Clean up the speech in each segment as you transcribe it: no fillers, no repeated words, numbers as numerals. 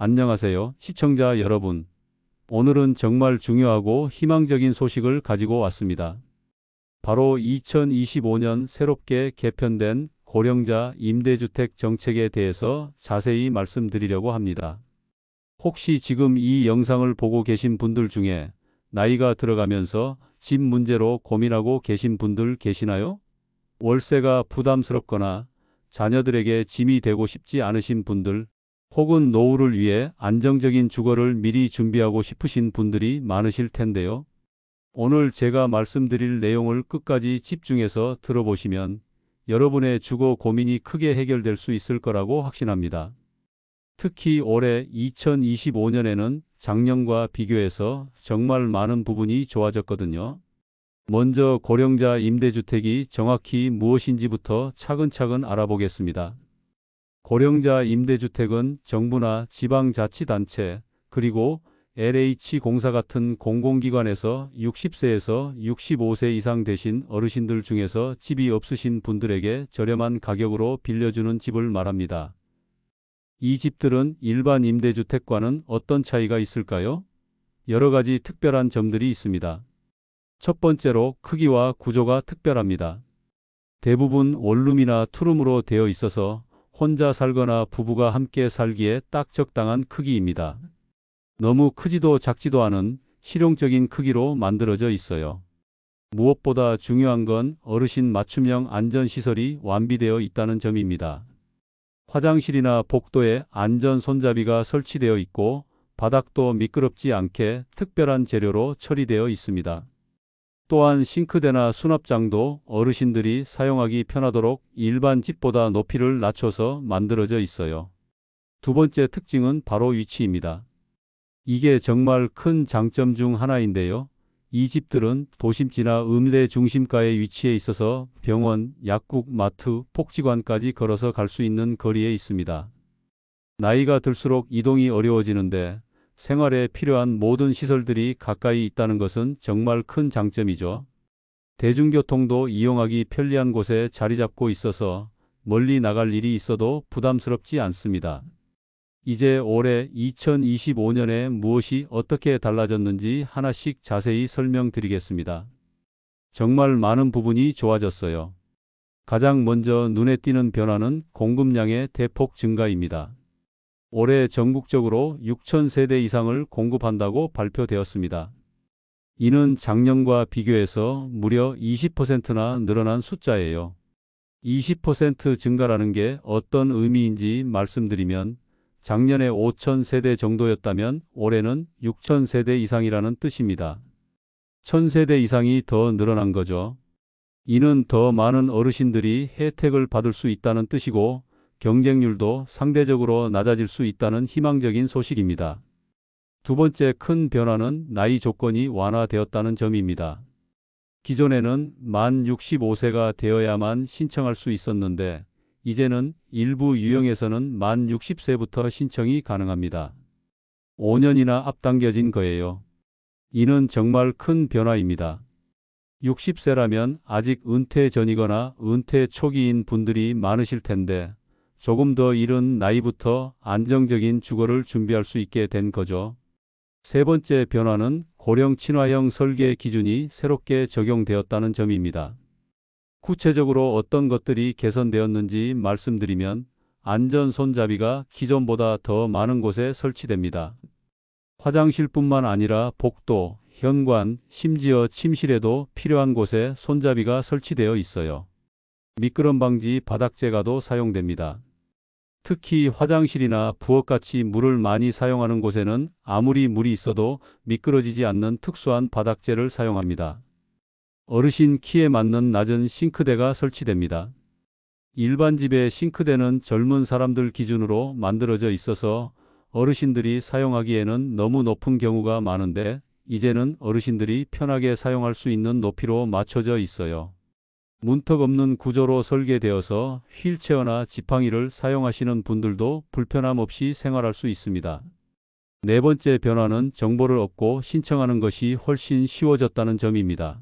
안녕하세요, 시청자 여러분. 오늘은 정말 중요하고 희망적인 소식을 가지고 왔습니다. 바로 2025년 새롭게 개편된 고령자 임대주택 정책에 대해서 자세히 말씀드리려고 합니다. 혹시 지금 이 영상을 보고 계신 분들 중에 나이가 들어가면서 집 문제로 고민하고 계신 분들 계시나요? 월세가 부담스럽거나 자녀들에게 짐이 되고 싶지 않으신 분들, 혹은 노후를 위해 안정적인 주거를 미리 준비하고 싶으신 분들이 많으실 텐데요. 오늘 제가 말씀드릴 내용을 끝까지 집중해서 들어보시면 여러분의 주거 고민이 크게 해결될 수 있을 거라고 확신합니다. 특히 올해 2025년에는 작년과 비교해서 정말 많은 부분이 좋아졌거든요. 먼저 고령자 임대주택이 정확히 무엇인지부터 차근차근 알아보겠습니다. 고령자 임대주택은 정부나 지방자치단체, 그리고 LH공사 같은 공공기관에서 60세에서 65세 이상 되신 어르신들 중에서 집이 없으신 분들에게 저렴한 가격으로 빌려주는 집을 말합니다. 이 집들은 일반 임대주택과는 어떤 차이가 있을까요? 여러 가지 특별한 점들이 있습니다. 첫 번째로 크기와 구조가 특별합니다. 대부분 원룸이나 투룸으로 되어 있어서 혼자 살거나 부부가 함께 살기에 딱 적당한 크기입니다. 너무 크지도 작지도 않은 실용적인 크기로 만들어져 있어요. 무엇보다 중요한 건 어르신 맞춤형 안전시설이 완비되어 있다는 점입니다. 화장실이나 복도에 안전 손잡이가 설치되어 있고 바닥도 미끄럽지 않게 특별한 재료로 처리되어 있습니다. 또한 싱크대나 수납장도 어르신들이 사용하기 편하도록 일반 집보다 높이를 낮춰서 만들어져 있어요. 두 번째 특징은 바로 위치입니다. 이게 정말 큰 장점 중 하나인데요. 이 집들은 도심지나 음대 중심가에 위치해 있어서 병원, 약국, 마트, 복지관까지 걸어서 갈 수 있는 거리에 있습니다. 나이가 들수록 이동이 어려워지는데 생활에 필요한 모든 시설들이 가까이 있다는 것은 정말 큰 장점이죠. 대중교통도 이용하기 편리한 곳에 자리 잡고 있어서 멀리 나갈 일이 있어도 부담스럽지 않습니다. 이제 올해 2025년에 무엇이 어떻게 달라졌는지 하나씩 자세히 설명드리겠습니다. 정말 많은 부분이 좋아졌어요. 가장 먼저 눈에 띄는 변화는 공급량의 대폭 증가입니다. 올해 전국적으로 6,000세대 이상을 공급한다고 발표되었습니다. 이는 작년과 비교해서 무려 20%나 늘어난 숫자예요. 20% 증가라는 게 어떤 의미인지 말씀드리면 작년에 5,000세대 정도였다면 올해는 6,000세대 이상이라는 뜻입니다. 1,000세대 이상이 더 늘어난 거죠. 이는 더 많은 어르신들이 혜택을 받을 수 있다는 뜻이고 경쟁률도 상대적으로 낮아질 수 있다는 희망적인 소식입니다. 두 번째 큰 변화는 나이 조건이 완화되었다는 점입니다. 기존에는 만 65세가 되어야만 신청할 수 있었는데 이제는 일부 유형에서는 만 60세부터 신청이 가능합니다. 5년이나 앞당겨진 거예요. 이는 정말 큰 변화입니다. 60세라면 아직 은퇴 전이거나 은퇴 초기인 분들이 많으실 텐데 조금 더 이른 나이부터 안정적인 주거를 준비할 수 있게 된 거죠. 세 번째 변화는 고령 친화형 설계 기준이 새롭게 적용되었다는 점입니다. 구체적으로 어떤 것들이 개선되었는지 말씀드리면 안전 손잡이가 기존보다 더 많은 곳에 설치됩니다. 화장실뿐만 아니라 복도, 현관, 심지어 침실에도 필요한 곳에 손잡이가 설치되어 있어요. 미끄럼 방지 바닥재가도 사용됩니다. 특히 화장실이나 부엌같이 물을 많이 사용하는 곳에는 아무리 물이 있어도 미끄러지지 않는 특수한 바닥재를 사용합니다. 어르신 키에 맞는 낮은 싱크대가 설치됩니다. 일반 집의 싱크대는 젊은 사람들 기준으로 만들어져 있어서 어르신들이 사용하기에는 너무 높은 경우가 많은데 이제는 어르신들이 편하게 사용할 수 있는 높이로 맞춰져 있어요. 문턱 없는 구조로 설계되어서 휠체어나 지팡이를 사용하시는 분들도 불편함 없이 생활할 수 있습니다. 네 번째 변화는 정보를 얻고 신청하는 것이 훨씬 쉬워졌다는 점입니다.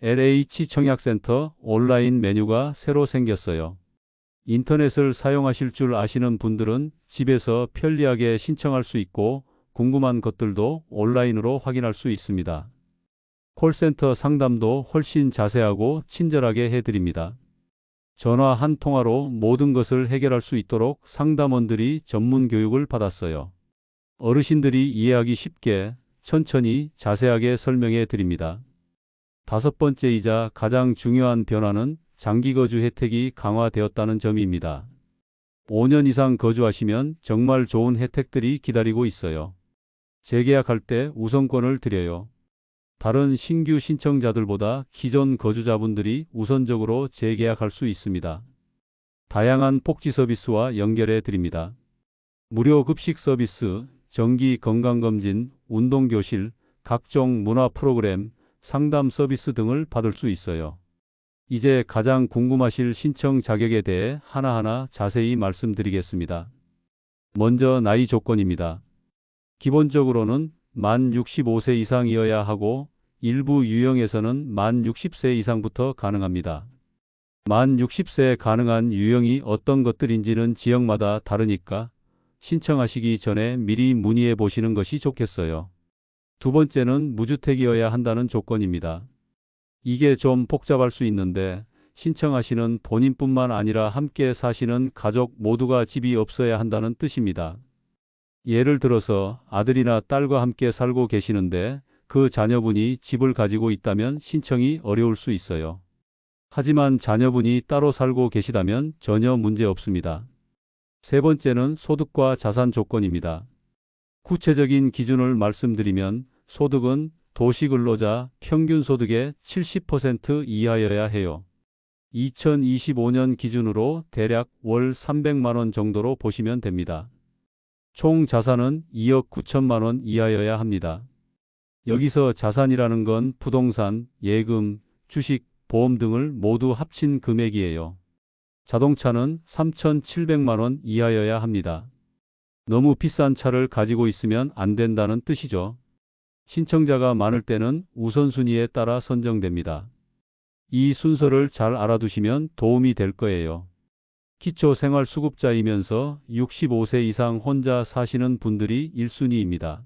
LH 청약센터 온라인 메뉴가 새로 생겼어요. 인터넷을 사용하실 줄 아시는 분들은 집에서 편리하게 신청할 수 있고 궁금한 것들도 온라인으로 확인할 수 있습니다. 콜센터 상담도 훨씬 자세하고 친절하게 해드립니다. 전화 한 통화로 모든 것을 해결할 수 있도록 상담원들이 전문 교육을 받았어요. 어르신들이 이해하기 쉽게 천천히 자세하게 설명해 드립니다. 다섯 번째이자 가장 중요한 변화는 장기 거주 혜택이 강화되었다는 점입니다. 5년 이상 거주하시면 정말 좋은 혜택들이 기다리고 있어요. 재계약할 때 우선권을 드려요. 다른 신규 신청자들보다 기존 거주자분들이 우선적으로 재계약할 수 있습니다. 다양한 복지 서비스와 연결해 드립니다. 무료 급식 서비스, 정기 건강검진, 운동교실, 각종 문화 프로그램, 상담 서비스 등을 받을 수 있어요. 이제 가장 궁금하실 신청 자격에 대해 하나하나 자세히 말씀드리겠습니다. 먼저 나이 조건입니다. 기본적으로는 만 65세 이상이어야 하고 일부 유형에서는 만 60세 이상부터 가능합니다. 만 60세에 가능한 유형이 어떤 것들인지는 지역마다 다르니까 신청하시기 전에 미리 문의해 보시는 것이 좋겠어요. 두 번째는 무주택이어야 한다는 조건입니다. 이게 좀 복잡할 수 있는데 신청하시는 본인뿐만 아니라 함께 사시는 가족 모두가 집이 없어야 한다는 뜻입니다. 예를 들어서 아들이나 딸과 함께 살고 계시는데 그 자녀분이 집을 가지고 있다면 신청이 어려울 수 있어요. 하지만 자녀분이 따로 살고 계시다면 전혀 문제 없습니다. 세 번째는 소득과 자산 조건입니다. 구체적인 기준을 말씀드리면 소득은 도시근로자 평균 소득의 70% 이하여야 해요. 2025년 기준으로 대략 월 300만 원 정도로 보시면 됩니다. 총 자산은 2억 9천만 원 이하여야 합니다. 여기서 자산이라는 건 부동산, 예금, 주식, 보험 등을 모두 합친 금액이에요. 자동차는 3,700만 원 이하여야 합니다. 너무 비싼 차를 가지고 있으면 안 된다는 뜻이죠. 신청자가 많을 때는 우선순위에 따라 선정됩니다. 이 순서를 잘 알아두시면 도움이 될 거예요. 기초생활수급자이면서 65세 이상 혼자 사시는 분들이 1순위입니다.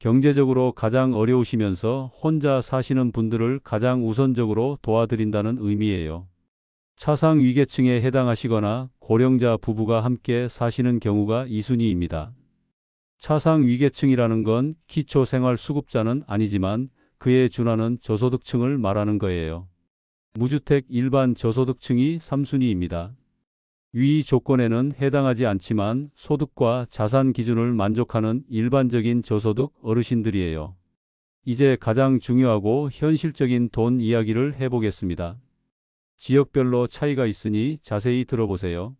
경제적으로 가장 어려우시면서 혼자 사시는 분들을 가장 우선적으로 도와드린다는 의미예요. 차상 위계층에 해당하시거나 고령자 부부가 함께 사시는 경우가 2순위입니다. 차상 위계층이라는 건 기초생활수급자는 아니지만 그에 준하는 저소득층을 말하는 거예요. 무주택 일반 저소득층이 3순위입니다. 위 조건에는 해당하지 않지만 소득과 자산 기준을 만족하는 일반적인 저소득 어르신들이에요. 이제 가장 중요하고 현실적인 돈 이야기를 해보겠습니다. 지역별로 차이가 있으니 자세히 들어보세요.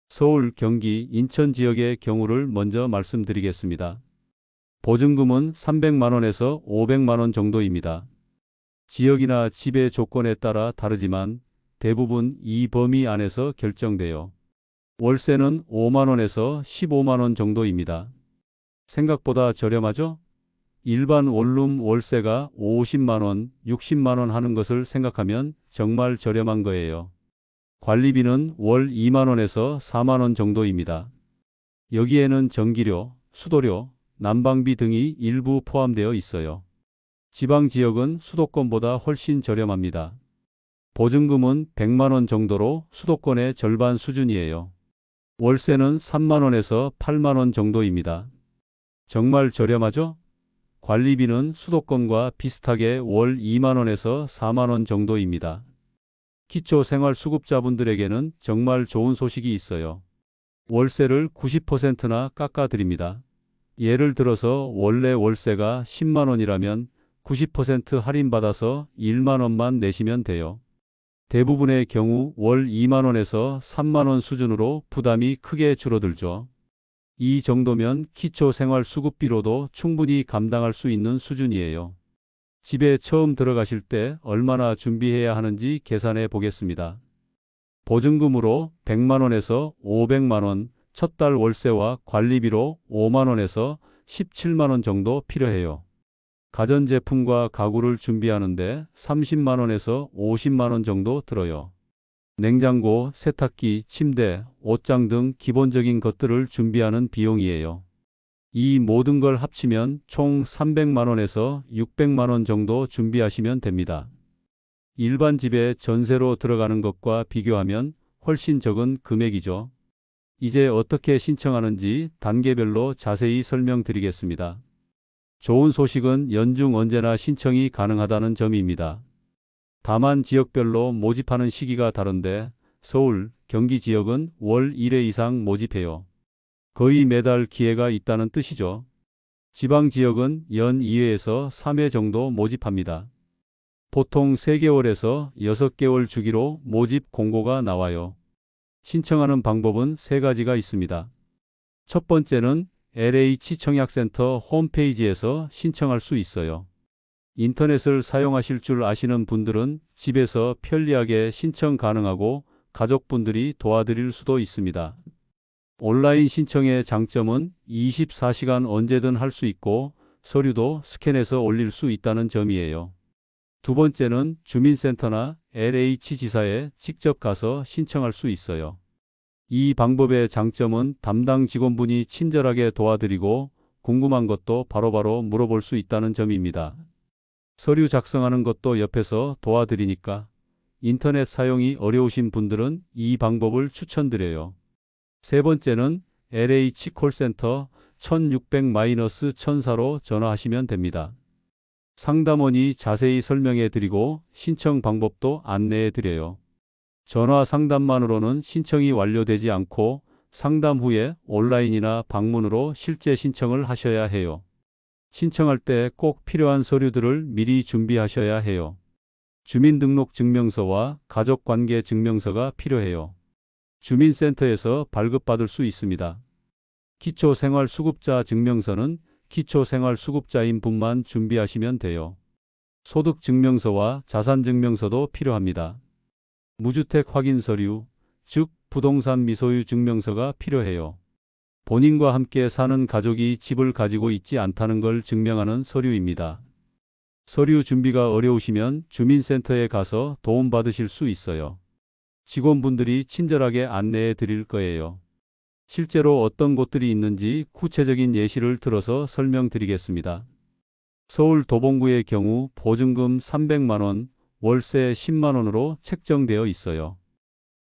서울, 경기, 인천 지역의 경우를 먼저 말씀드리겠습니다. 보증금은 300만 원에서 500만 원 정도입니다. 지역이나 지배 조건에 따라 다르지만 대부분 이 범위 안에서 결정돼요. 월세는 5만 원에서 15만 원 정도입니다. 생각보다 저렴하죠? 일반 원룸 월세가 50만 원, 60만 원 하는 것을 생각하면 정말 저렴한 거예요. 관리비는 월 2만 원에서 4만 원 정도입니다. 여기에는 전기료, 수도료, 난방비 등이 일부 포함되어 있어요. 지방 지역은 수도권보다 훨씬 저렴합니다. 보증금은 100만 원 정도로 수도권의 절반 수준이에요. 월세는 3만 원에서 8만 원 정도입니다. 정말 저렴하죠? 관리비는 수도권과 비슷하게 월 2만 원에서 4만 원 정도입니다. 기초생활수급자분들에게는 정말 좋은 소식이 있어요. 월세를 90%나 깎아드립니다. 예를 들어서 원래 월세가 10만 원이라면 90% 할인받아서 1만 원만 내시면 돼요. 대부분의 경우 월 2만 원에서 3만 원 수준으로 부담이 크게 줄어들죠. 이 정도면 기초생활수급비로도 충분히 감당할 수 있는 수준이에요. 집에 처음 들어가실 때 얼마나 준비해야 하는지 계산해 보겠습니다. 보증금으로 100만 원에서 500만 원, 첫 달 월세와 관리비로 5만 원에서 17만 원 정도 필요해요. 가전제품과 가구를 준비하는데 30만 원에서 50만 원 정도 들어요. 냉장고, 세탁기, 침대, 옷장 등 기본적인 것들을 준비하는 비용이에요. 이 모든 걸 합치면 총 300만 원에서 600만 원 정도 준비하시면 됩니다. 일반 집에 전세로 들어가는 것과 비교하면 훨씬 적은 금액이죠. 이제 어떻게 신청하는지 단계별로 자세히 설명드리겠습니다. 좋은 소식은 연중 언제나 신청이 가능하다는 점입니다. 다만 지역별로 모집하는 시기가 다른데 서울, 경기 지역은 월 1회 이상 모집해요. 거의 매달 기회가 있다는 뜻이죠. 지방 지역은 연 2회에서 3회 정도 모집합니다. 보통 3개월에서 6개월 주기로 모집 공고가 나와요. 신청하는 방법은 3가지가 있습니다. 첫 번째는 LH 청약센터 홈페이지에서 신청할 수 있어요. 인터넷을 사용하실 줄 아시는 분들은 집에서 편리하게 신청 가능하고 가족분들이 도와드릴 수도 있습니다. 온라인 신청의 장점은 24시간 언제든 할 수 있고 서류도 스캔해서 올릴 수 있다는 점이에요. 두 번째는 주민센터나 LH지사에 직접 가서 신청할 수 있어요. 이 방법의 장점은 담당 직원분이 친절하게 도와드리고 궁금한 것도 바로바로 물어볼 수 있다는 점입니다. 서류 작성하는 것도 옆에서 도와드리니까 인터넷 사용이 어려우신 분들은 이 방법을 추천드려요. 세 번째는 LH 콜센터 1600-1004로 전화하시면 됩니다. 상담원이 자세히 설명해 드리고 신청 방법도 안내해 드려요. 전화 상담만으로는 신청이 완료되지 않고 상담 후에 온라인이나 방문으로 실제 신청을 하셔야 해요. 신청할 때 꼭 필요한 서류들을 미리 준비하셔야 해요. 주민등록증명서와 가족관계증명서가 필요해요. 주민센터에서 발급받을 수 있습니다. 기초생활수급자 증명서는 기초생활수급자인 분만 준비하시면 돼요. 소득증명서와 자산증명서도 필요합니다. 무주택 확인 서류, 즉 부동산 미소유 증명서가 필요해요. 본인과 함께 사는 가족이 집을 가지고 있지 않다는 걸 증명하는 서류입니다. 서류 준비가 어려우시면 주민센터에 가서 도움받으실 수 있어요. 직원분들이 친절하게 안내해 드릴 거예요. 실제로 어떤 곳들이 있는지 구체적인 예시를 들어서 설명드리겠습니다. 서울 도봉구의 경우 보증금 300만 원, 월세 10만 원으로 책정되어 있어요.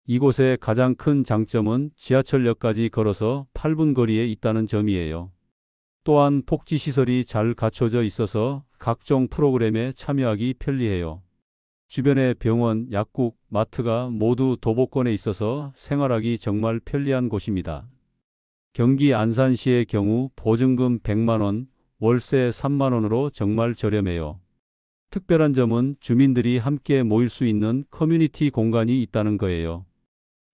이곳의 가장 큰 장점은 지하철역까지 걸어서 8분 거리에 있다는 점이에요. 또한 복지시설이 잘 갖춰져 있어서 각종 프로그램에 참여하기 편리해요. 주변에 병원, 약국, 마트가 모두 도보권에 있어서 생활하기 정말 편리한 곳입니다. 경기 안산시의 경우 보증금 100만 원, 월세 3만 원으로 정말 저렴해요. 특별한 점은 주민들이 함께 모일 수 있는 커뮤니티 공간이 있다는 거예요.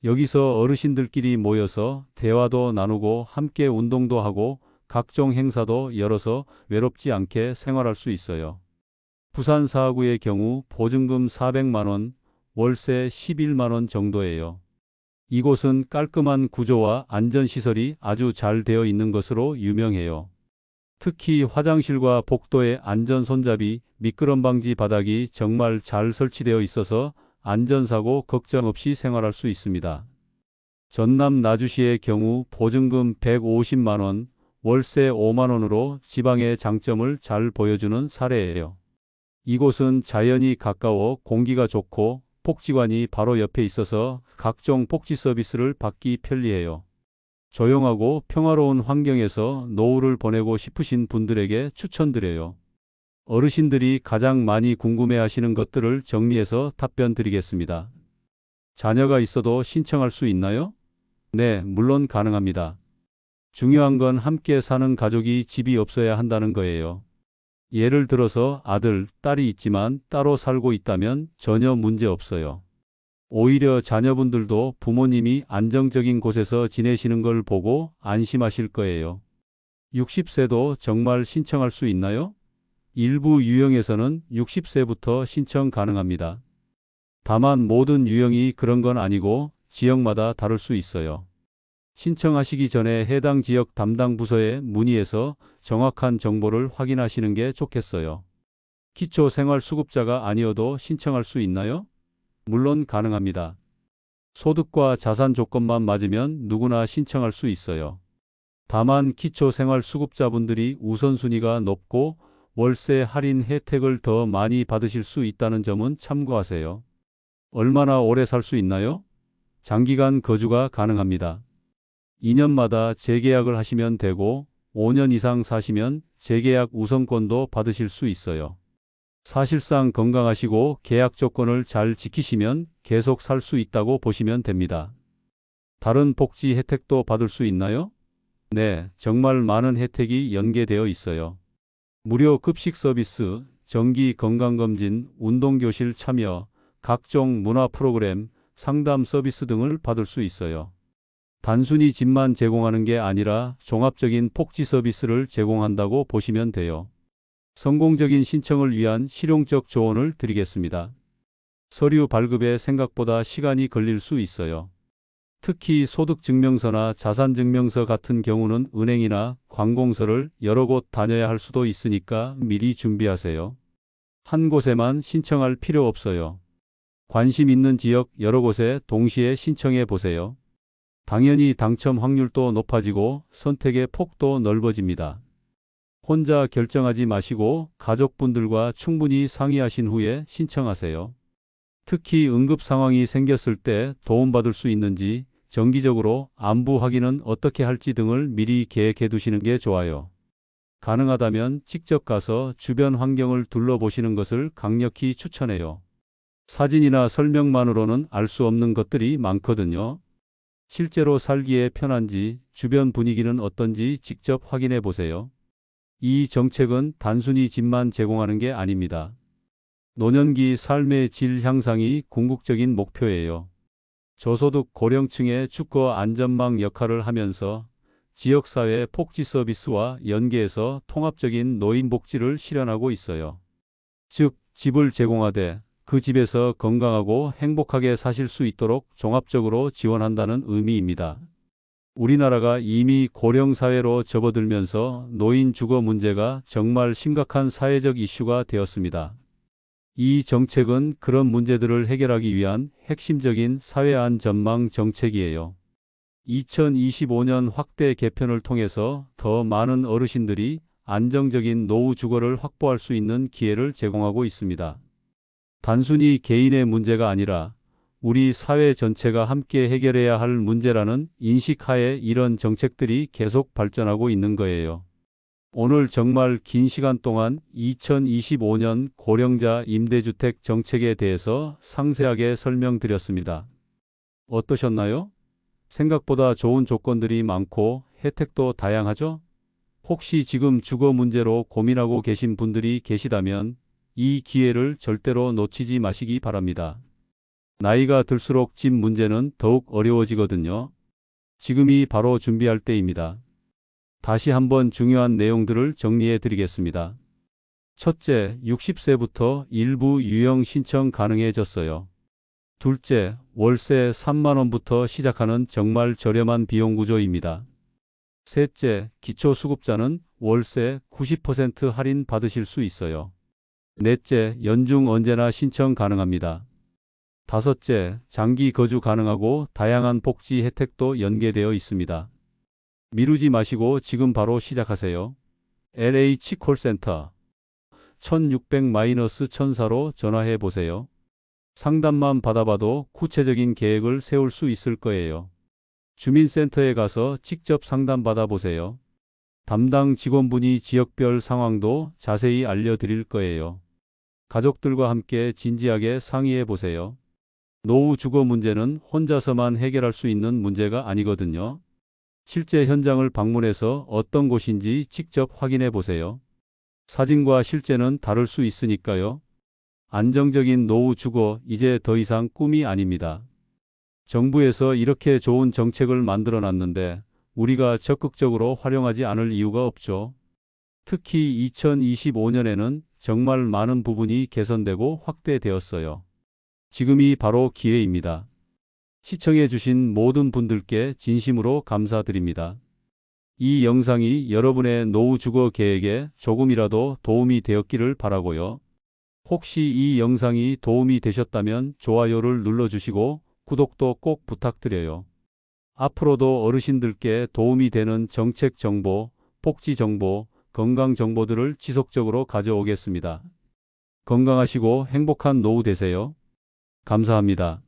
여기서 어르신들끼리 모여서 대화도 나누고 함께 운동도 하고 각종 행사도 열어서 외롭지 않게 생활할 수 있어요. 부산 사하구의 경우 보증금 400만 원, 월세 11만 원 정도예요. 이곳은 깔끔한 구조와 안전시설이 아주 잘 되어 있는 것으로 유명해요. 특히 화장실과 복도의 안전 손잡이, 미끄럼 방지 바닥이 정말 잘 설치되어 있어서 안전사고 걱정 없이 생활할 수 있습니다. 전남 나주시의 경우 보증금 150만 원, 월세 5만 원으로 지방의 장점을 잘 보여주는 사례예요. 이곳은 자연이 가까워 공기가 좋고 복지관이 바로 옆에 있어서 각종 복지 서비스를 받기 편리해요. 조용하고 평화로운 환경에서 노후를 보내고 싶으신 분들에게 추천드려요. 어르신들이 가장 많이 궁금해하시는 것들을 정리해서 답변 드리겠습니다. 자녀가 있어도 신청할 수 있나요? 네, 물론 가능합니다. 중요한 건 함께 사는 가족이 집이 없어야 한다는 거예요. 예를 들어서 아들, 딸이 있지만 따로 살고 있다면 전혀 문제 없어요. 오히려 자녀분들도 부모님이 안정적인 곳에서 지내시는 걸 보고 안심하실 거예요. 60세도 정말 신청할 수 있나요? 일부 유형에서는 60세부터 신청 가능합니다. 다만 모든 유형이 그런 건 아니고 지역마다 다를 수 있어요. 신청하시기 전에 해당 지역 담당 부서에 문의해서 정확한 정보를 확인하시는 게 좋겠어요. 기초생활수급자가 아니어도 신청할 수 있나요? 물론 가능합니다. 소득과 자산 조건만 맞으면 누구나 신청할 수 있어요. 다만 기초생활수급자분들이 우선순위가 높고 월세 할인 혜택을 더 많이 받으실 수 있다는 점은 참고하세요. 얼마나 오래 살 수 있나요? 장기간 거주가 가능합니다. 2년마다 재계약을 하시면 되고 5년 이상 사시면 재계약 우선권도 받으실 수 있어요. 사실상 건강하시고 계약 조건을 잘 지키시면 계속 살 수 있다고 보시면 됩니다. 다른 복지 혜택도 받을 수 있나요? 네, 정말 많은 혜택이 연계되어 있어요. 무료 급식 서비스, 정기 건강검진, 운동교실 참여, 각종 문화 프로그램, 상담 서비스 등을 받을 수 있어요. 단순히 집만 제공하는 게 아니라 종합적인 복지 서비스를 제공한다고 보시면 돼요. 성공적인 신청을 위한 실용적 조언을 드리겠습니다. 서류 발급에 생각보다 시간이 걸릴 수 있어요. 특히 소득증명서나 자산증명서 같은 경우는 은행이나 관공서를 여러 곳 다녀야 할 수도 있으니까 미리 준비하세요. 한 곳에만 신청할 필요 없어요. 관심 있는 지역 여러 곳에 동시에 신청해 보세요. 당연히 당첨 확률도 높아지고 선택의 폭도 넓어집니다. 혼자 결정하지 마시고 가족분들과 충분히 상의하신 후에 신청하세요. 특히 응급 상황이 생겼을 때 도움받을 수 있는지, 정기적으로 안부 확인은 어떻게 할지 등을 미리 계획해 두시는 게 좋아요. 가능하다면 직접 가서 주변 환경을 둘러보시는 것을 강력히 추천해요. 사진이나 설명만으로는 알 수 없는 것들이 많거든요. 실제로 살기에 편한지, 주변 분위기는 어떤지 직접 확인해 보세요. 이 정책은 단순히 집만 제공하는 게 아닙니다. 노년기 삶의 질 향상이 궁극적인 목표예요. 저소득 고령층의 주거 안전망 역할을 하면서 지역사회 복지 서비스와 연계해서 통합적인 노인복지를 실현하고 있어요. 즉, 집을 제공하되 그 집에서 건강하고 행복하게 사실 수 있도록 종합적으로 지원한다는 의미입니다. 우리나라가 이미 고령사회로 접어들면서 노인 주거 문제가 정말 심각한 사회적 이슈가 되었습니다. 이 정책은 그런 문제들을 해결하기 위한 핵심적인 사회안 전망 정책이에요. 2025년 확대 개편을 통해서 더 많은 어르신들이 안정적인 노후 주거를 확보할 수 있는 기회를 제공하고 있습니다. 단순히 개인의 문제가 아니라 우리 사회 전체가 함께 해결해야 할 문제라는 인식하에 이런 정책들이 계속 발전하고 있는 거예요. 오늘 정말 긴 시간 동안 2025년 고령자 임대주택 정책에 대해서 상세하게 설명드렸습니다. 어떠셨나요? 생각보다 좋은 조건들이 많고 혜택도 다양하죠? 혹시 지금 주거 문제로 고민하고 계신 분들이 계시다면 이 기회를 절대로 놓치지 마시기 바랍니다. 나이가 들수록 집 문제는 더욱 어려워지거든요. 지금이 바로 준비할 때입니다. 다시 한번 중요한 내용들을 정리해 드리겠습니다. 첫째, 60세부터 일부 유형 신청 가능해졌어요. 둘째, 월세 3만 원부터 시작하는 정말 저렴한 비용 구조입니다. 셋째, 기초수급자는 월세 90% 할인 받으실 수 있어요. 넷째, 연중 언제나 신청 가능합니다. 다섯째, 장기 거주 가능하고 다양한 복지 혜택도 연계되어 있습니다. 미루지 마시고 지금 바로 시작하세요. LH 콜센터 1600-1004로 전화해 보세요. 상담만 받아봐도 구체적인 계획을 세울 수 있을 거예요. 주민센터에 가서 직접 상담받아 보세요. 담당 직원분이 지역별 상황도 자세히 알려드릴 거예요. 가족들과 함께 진지하게 상의해 보세요. 노후 주거 문제는 혼자서만 해결할 수 있는 문제가 아니거든요. 실제 현장을 방문해서 어떤 곳인지 직접 확인해 보세요. 사진과 실제는 다를 수 있으니까요. 안정적인 노후 주거 이제 더 이상 꿈이 아닙니다. 정부에서 이렇게 좋은 정책을 만들어 놨는데 우리가 적극적으로 활용하지 않을 이유가 없죠. 특히 2025년에는 정말 많은 부분이 개선되고 확대되었어요. 지금이 바로 기회입니다. 시청해 주신 모든 분들께 진심으로 감사드립니다. 이 영상이 여러분의 노후 주거 계획에 조금이라도 도움이 되었기를 바라고요. 혹시 이 영상이 도움이 되셨다면 좋아요를 눌러주시고 구독도 꼭 부탁드려요. 앞으로도 어르신들께 도움이 되는 정책 정보, 복지 정보, 건강 정보들을 지속적으로 가져오겠습니다. 건강하시고 행복한 노후 되세요. 감사합니다.